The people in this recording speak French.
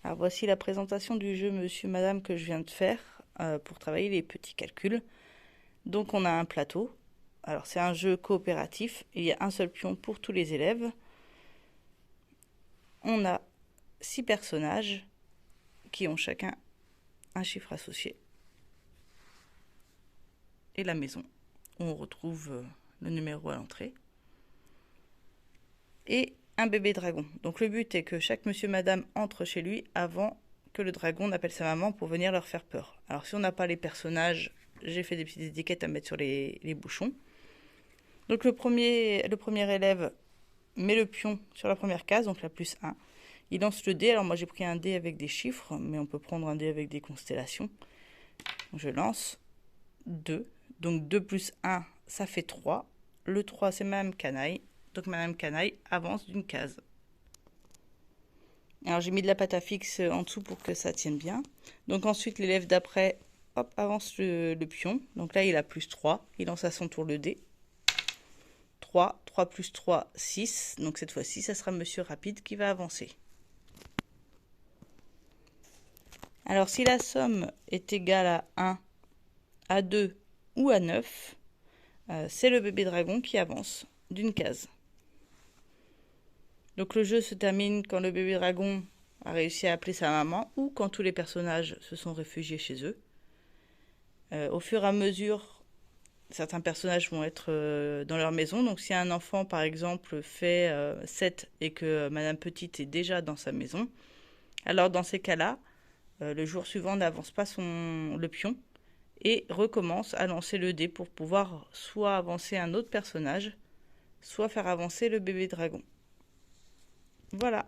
Alors voici la présentation du jeu Monsieur Madame que je viens de faire pour travailler les petits calculs. Donc on a un plateau. Alors c'est un jeu coopératif. Il y a un seul pion pour tous les élèves. On a 6 personnages qui ont chacun un chiffre associé. Et la maison où on retrouve le numéro à l'entrée. Et un bébé dragon. Donc le but est que chaque monsieur madame entre chez lui avant que le dragon n'appelle sa maman pour venir leur faire peur. Alors si on n'a pas les personnages, j'ai fait des petites étiquettes à mettre sur les bouchons. Donc le premier élève met le pion sur la première case, donc la plus 1. Il lance le dé. Alors moi j'ai pris un dé avec des chiffres, mais on peut prendre un dé avec des constellations. Je lance 2. Donc 2 plus 1, ça fait 3. Le 3, c'est Madame Canaille. Donc Madame Canaille avance d'une case. Alors j'ai mis de la pâte à fixe en dessous pour que ça tienne bien. Donc ensuite l'élève d'après, hop, avance le pion. Donc là il a plus 3. Il lance à son tour le dé. 3, 3 plus 3, 6. Donc cette fois-ci, ça sera Monsieur Rapide qui va avancer. Alors si la somme est égale à 1, à 2 ou à 9, c'est le bébé dragon qui avance d'une case. Donc le jeu se termine quand le bébé dragon a réussi à appeler sa maman ou quand tous les personnages se sont réfugiés chez eux. Au fur et à mesure, certains personnages vont être dans leur maison. Donc si un enfant, par exemple, fait 7 et que Madame Petite est déjà dans sa maison, alors dans ces cas-là, le jour suivant n'avance pas le pion et recommence à lancer le dé pour pouvoir soit avancer un autre personnage, soit faire avancer le bébé dragon. Voilà.